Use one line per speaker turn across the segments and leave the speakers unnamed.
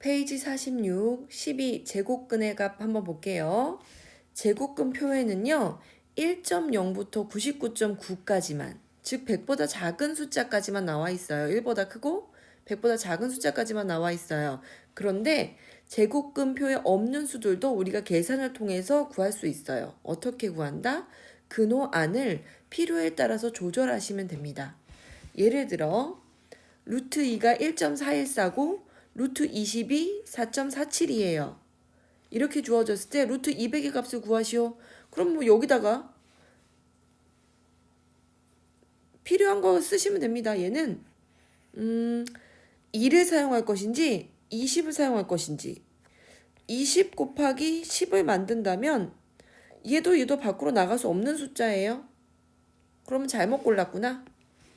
페이지 46, 12 제곱근의 값 한번 볼게요. 제곱근 표에는요. 1.0부터 99.9까지만, 즉 100보다 작은 숫자까지만 나와 있어요. 1보다 크고 100보다 작은 숫자까지만 나와 있어요. 그런데 제곱근표에 없는 수들도 우리가 계산을 통해서 구할 수 있어요. 어떻게 구한다? 근호 안을 필요에 따라서 조절하시면 됩니다. 예를 들어 루트 2가 1.414고 루트 20이 4.47이에요. 이렇게 주어졌을 때 루트 200의 값을 구하시오. 그럼 뭐 여기다가 필요한 거 쓰시면 됩니다. 얘는 2를 사용할 것인지 20을 사용할 것인지 20 곱하기 10을 만든다면 얘도 밖으로 나갈 수 없는 숫자예요. 그러면 잘못 골랐구나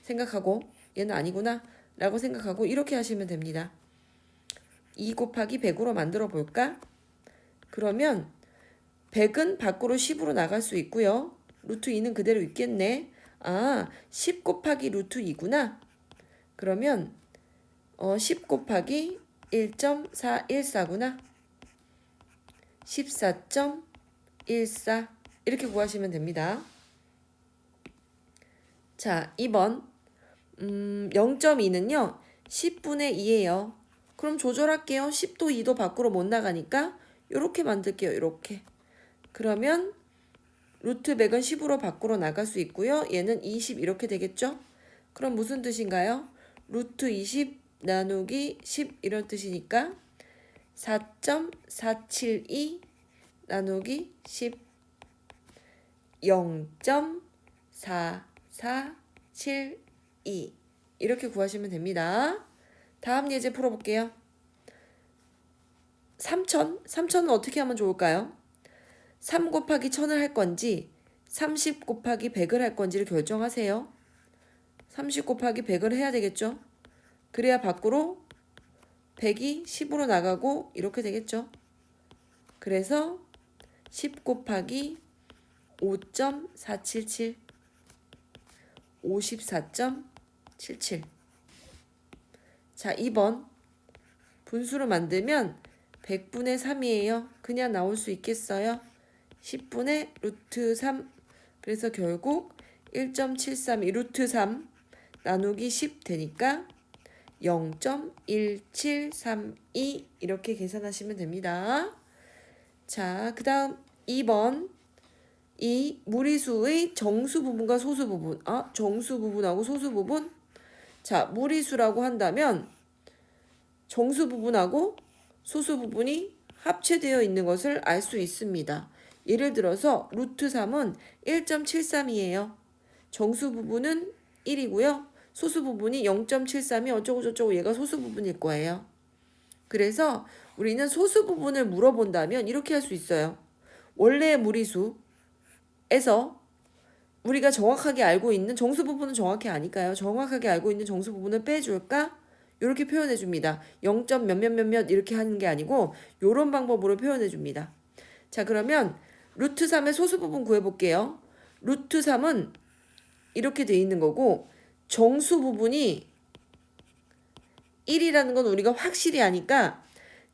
생각하고 얘는 아니구나 라고 생각하고 이렇게 하시면 됩니다. 2 곱하기 100으로 만들어 볼까? 그러면 100은 밖으로 10으로 나갈 수 있고요. 루트 2는 그대로 있겠네. 10 곱하기 루트 2구나. 그러면 10 곱하기 1.414구나. 14.14 이렇게 구하시면 됩니다. 자, 2번 0.2는요. 10분의 2예요. 그럼 조절할게요. 10도 2도 밖으로 못 나가니까 이렇게 만들게요. 이렇게. 그러면 루트 100은 10으로 밖으로 나갈 수 있고요. 얘는 20 이렇게 되겠죠? 그럼 무슨 뜻인가요? 루트 20 나누기 10 이런 뜻이니까 4.472 나누기 10 0.4472 이렇게 구하시면 됩니다. 다음 예제 풀어볼게요. 3000은 어떻게 하면 좋을까요? 3 곱하기 1000을 할 건지 30 곱하기 100을 할 건지를 결정하세요. 30 곱하기 100을 해야 되겠죠? 그래야 밖으로 100이 10으로 나가고 이렇게 되겠죠? 그래서 10 곱하기 5.477 54.77 자, 2번 분수를 만들면 100분의 3이에요. 그냥 나올 수 있겠어요? 10분의 루트 3 그래서 결국 1.732 루트 3 나누기 10 되니까 0.1732 이렇게 계산하시면 됩니다. 자, 그 다음 2번 이 무리수의 정수 부분과 소수 부분 정수 부분하고 소수 부분 자, 무리수라고 한다면 정수 부분하고 소수 부분이 합체되어 있는 것을 알 수 있습니다. 예를 들어서 루트 3은 1.732예요. 정수 부분은 1이고요. 소수 부분이 0.73이 어쩌고저쩌고 얘가 소수 부분일 거예요. 그래서 우리는 소수 부분을 물어본다면 이렇게 할 수 있어요. 원래의 무리수에서 우리가 정확하게 알고 있는 정수 부분은 정확히 아니까요. 정확하게 알고 있는 정수 부분을 빼줄까? 이렇게 표현해 줍니다. 0. 몇몇몇몇 이렇게 하는 게 아니고 이런 방법으로 표현해 줍니다. 자, 그러면 루트 3의 소수 부분 구해볼게요. 루트 3은 이렇게 돼 있는 거고 정수 부분이 1이라는 건 우리가 확실히 아니까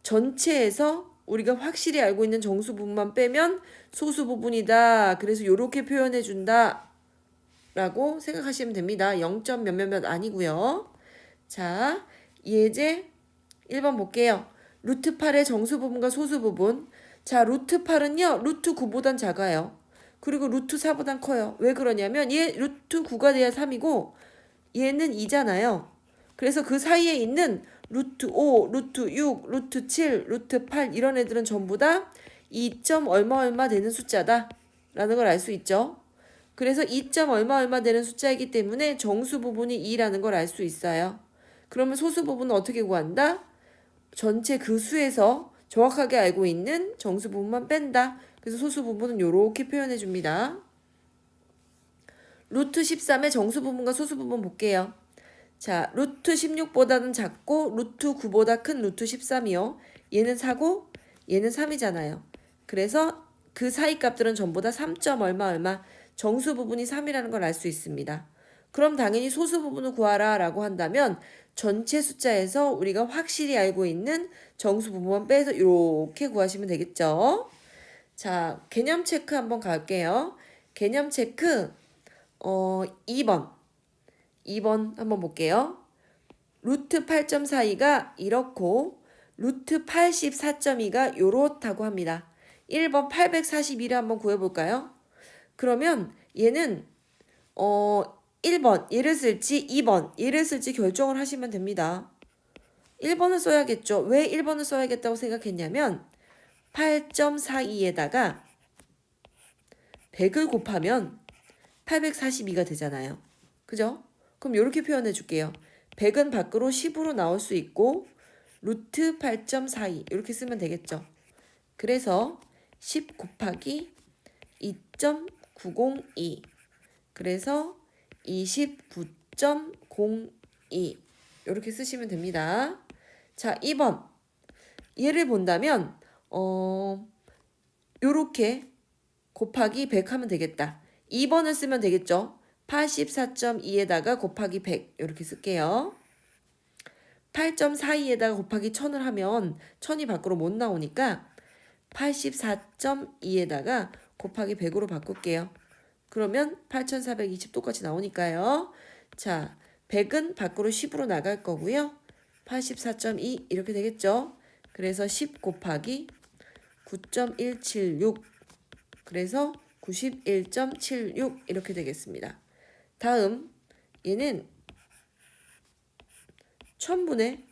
전체에서 우리가 확실히 알고 있는 정수 부분만 빼면 소수 부분이다. 그래서 이렇게 표현해 준다. 라고 생각하시면 됩니다. 0. 몇몇몇 아니고요. 자, 예제 1번 볼게요. 루트 8의 정수 부분과 소수 부분. 자, 루트 8은요. 루트 9보단 작아요. 그리고 루트 4보단 커요. 왜 그러냐면 얘 루트 9가 돼야 3이고 얘는 2잖아요. 그래서 그 사이에 있는 루트 5, 루트 6, 루트 7, 루트 8 이런 애들은 전부 다 2. 얼마 되는 숫자다 라는 걸 알 수 있죠. 그래서 2. 얼마 되는 숫자이기 때문에 정수 부분이 2라는 걸 알 수 있어요. 그러면 소수 부분은 어떻게 구한다? 전체 그 수에서 정확하게 알고 있는 정수 부분만 뺀다. 그래서 소수 부분은 이렇게 표현해 줍니다. 루트 13의 정수 부분과 소수 부분 볼게요. 자, 루트 16보다는 작고 루트 9보다 큰 루트 13이요. 얘는 4고 얘는 3이잖아요. 그래서 그 사이 값들은 전부 다 3. 얼마 정수 부분이 3이라는 걸 알 수 있습니다. 그럼 당연히 소수 부분을 구하라 라고 한다면 전체 숫자에서 우리가 확실히 알고 있는 정수 부분만 빼서 이렇게 구하시면 되겠죠. 자, 개념 체크 한번 갈게요. 개념 체크 2번. 2번 한번 볼게요. 루트 8.42가 이렇고 루트 84.2가 요렇다고 합니다. 1번 842를 한번 구해볼까요? 그러면 얘는 1번 얘를 쓸지 2번 얘를 쓸지 결정을 하시면 됩니다. 1번을 써야겠죠. 왜 1번을 써야겠다고 생각했냐면 8.42에다가 100을 곱하면 842가 되잖아요. 그죠? 그럼 이렇게 표현해 줄게요. 100은 밖으로 10으로 나올 수 있고 루트 8.42 이렇게 쓰면 되겠죠. 그래서 10 곱하기 2.902 그래서 29.02 이렇게 쓰시면 됩니다. 자, 2번 얘를 본다면 요렇게 곱하기 100 하면 되겠다. 2번을 쓰면 되겠죠. 84.2에다가 곱하기 100 이렇게 쓸게요. 8.42에다가 곱하기 1000을 하면 1000이 밖으로 못 나오니까 84.2에다가 곱하기 100으로 바꿀게요. 그러면 8420 똑같이 나오니까요. 자, 100은 밖으로 10으로 나갈 거고요. 84.2 이렇게 되겠죠. 그래서 10 곱하기 9.176 그래서 91.76 이렇게 되겠습니다. 다음 얘는 1000분의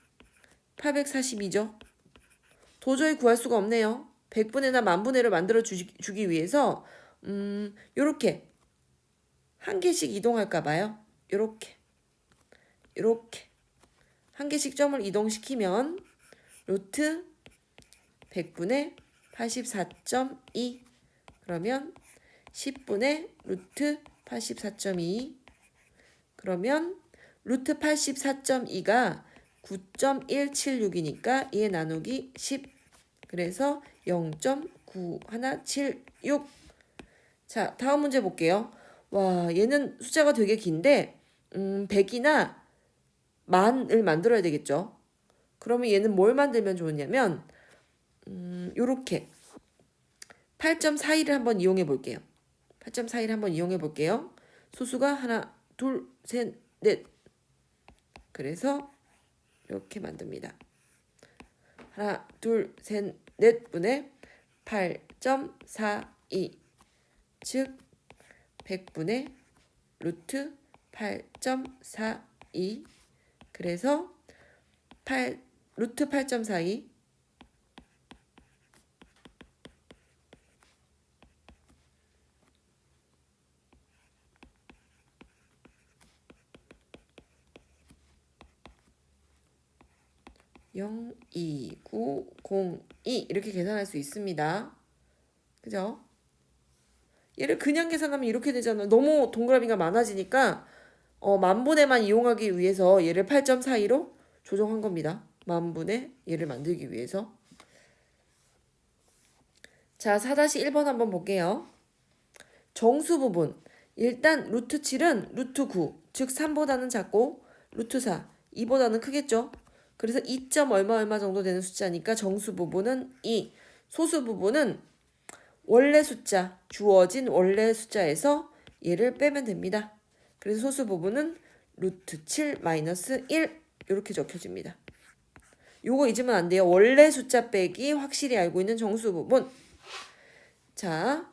842죠. 도저히 구할 수가 없네요. 100분의나 만분의를 만들어 주기 위해서 요렇게 한 개씩 이동할까 봐요. 요렇게 한 개씩 점을 이동시키면 루트 100분의 84.2 그러면 10분의 루트 84.2 그러면 루트 84.2가 9.176이니까 얘 나누기 10 그래서 0.9176 자, 다음 문제 볼게요. 와, 얘는 숫자가 되게 긴데 100이나 만을 만들어야 되겠죠. 그러면 얘는 뭘 만들면 좋으냐면 요렇게 8.42를 한번 이용해 볼게요. 8.42를 한번 이용해 볼게요. 소수가 하나, 둘, 셋, 넷. 그래서 이렇게 만듭니다. 하나, 둘, 셋, 넷 분의 8.42 즉 100분의 루트 8.42 그래서 루트 8.42 02902 이렇게 계산할 수 있습니다. 그죠? 얘를 그냥 계산하면 이렇게 되잖아. 너무 동그라미가 많아지니까 만분의만 이용하기 위해서 얘를 8.42로 조정한 겁니다. 만분의 얘를 만들기 위해서. 자, 4-1번 한번 볼게요. 정수 부분. 일단 루트 7은 루트 9, 즉 3보다는 작고 루트 4, 2보다는 크겠죠? 그래서 2점 얼마 얼마 정도 되는 숫자니까 정수 부분은 2, 소수 부분은 원래 숫자, 주어진 원래 숫자에서 얘를 빼면 됩니다. 그래서 소수 부분은 루트 7 마이너스 1 이렇게 적혀집니다. 요거 잊으면 안 돼요. 원래 숫자 빼기 확실히 알고 있는 정수 부분. 자,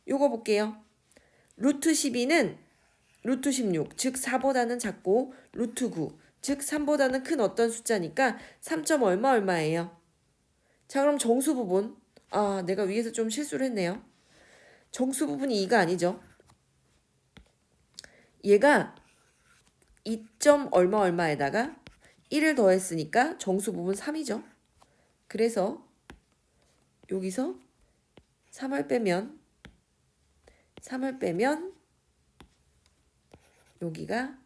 요거 볼게요. 루트 12는 루트 16, 즉 4보다는 작고 루트 9, 즉 3보다는 큰 어떤 숫자니까 3점 얼마 얼마예요. 자, 그럼 정수 부분. 아, 내가 위에서 좀 실수를 했네요. 정수 부분이 2가 아니죠. 얘가 2점 얼마 얼마에다가 1을 더했으니까 정수 부분 3이죠. 그래서 여기서 3을 빼면 여기가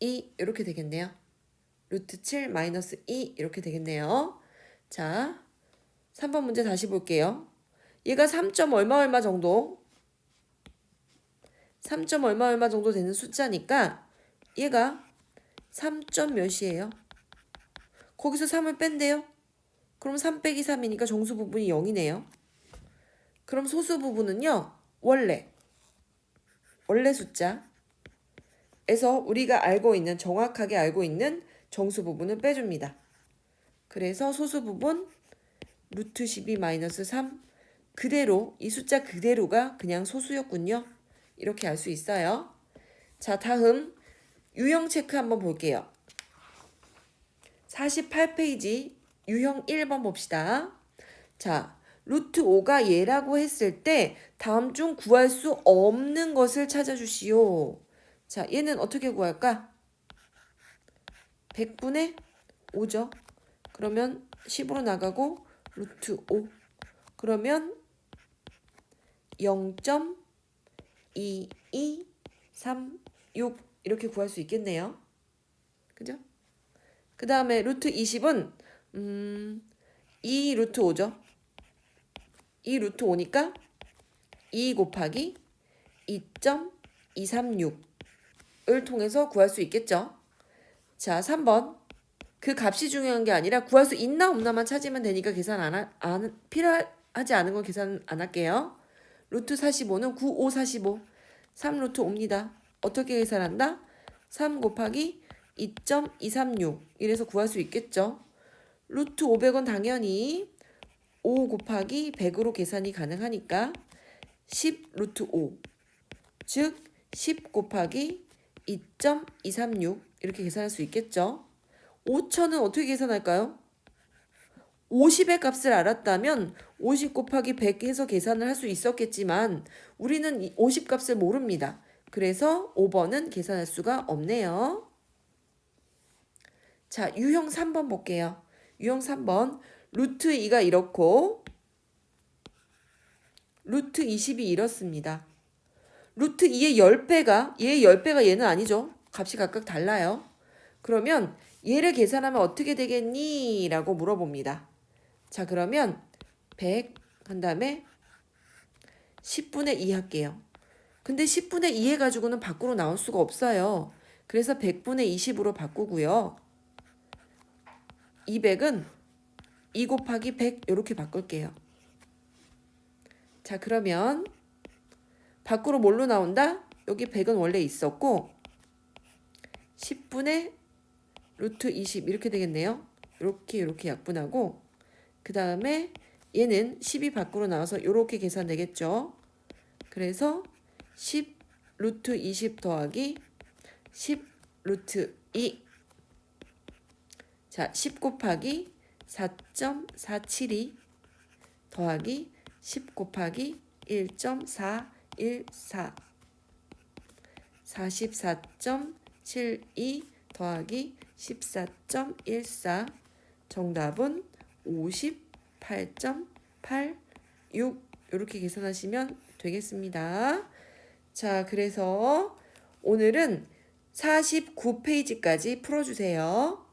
2 이렇게 되겠네요. 루트 7 마이너스 2 이렇게 되겠네요. 자, 3번 문제 다시 볼게요. 얘가 3점 얼마 얼마 정도 3점 얼마 얼마 정도 되는 숫자니까 얘가 3점 몇이에요? 거기서 3을 뺀대요. 그럼 3 빼기 3이니까 정수 부분이 0이네요. 그럼 소수 부분은요. 원래 숫자에서 우리가 정확하게 알고 있는 정수 부분을 빼줍니다. 그래서 소수 부분 루트 12 마이너스 3 그대로 이 숫자 그대로가 그냥 소수였군요. 이렇게 알 수 있어요. 자, 다음 유형 체크 한번 볼게요. 48페이지 유형 1번 봅시다. 자, 루트 5가 얘라고 했을 때 다음 중 구할 수 없는 것을 찾아주시오. 자, 얘는 어떻게 구할까? 100분의 5죠. 그러면 10으로 나가고 루트 5. 그러면 0.2236 이렇게 구할 수 있겠네요. 그죠? 그 다음에 루트 20은 2 루트 5죠. 2 루트 5니까 2 곱하기 2.236을 통해서 구할 수 있겠죠. 자, 3번. 그 값이 중요한 게 아니라 구할 수 있나 없나만 찾으면 되니까 계산 필요하지 않은 건 계산 안 할게요. 루트 45는 9, 5, 45. 3 루트 5입니다. 어떻게 계산한다? 3 곱하기 2.236 이래서 구할 수 있겠죠. 루트 500은 당연히 5 곱하기 100으로 계산이 가능하니까 10 루트 5 즉 10 곱하기 2.236 이렇게 계산할 수 있겠죠. 5천은 어떻게 계산할까요? 50의 값을 알았다면 50 곱하기 100 해서 계산을 할 수 있었겠지만 우리는 50 값을 모릅니다. 그래서 5번은 계산할 수가 없네요. 자, 유형 3번 볼게요. 유형 3번 루트 2가 이렇고 루트 20이 이렇습니다. 루트 2의 10배가 얘의 10배가 얘는 아니죠. 값이 각각 달라요. 그러면 얘를 계산하면 어떻게 되겠니? 라고 물어봅니다. 자, 그러면 100 한 다음에 10분의 2 할게요. 근데 10분의 2 해가지고는 밖으로 나올 수가 없어요. 그래서 100분의 20으로 바꾸고요. 200은 2 곱하기 100 이렇게 바꿀게요. 자, 그러면 밖으로 뭘로 나온다? 여기 100은 원래 있었고 10분의 루트 20 이렇게 되겠네요. 이렇게 약분하고 그 다음에 얘는 10이 밖으로 나와서 이렇게 계산되겠죠. 그래서 10 루트 20 더하기 10 루트 2 자, 10 곱하기 4.472 더하기 10 곱하기 1.414 44.72 더하기 14.14 정답은 58.86 이렇게 계산하시면 되겠습니다. 자, 그래서 오늘은 49페이지까지 풀어주세요.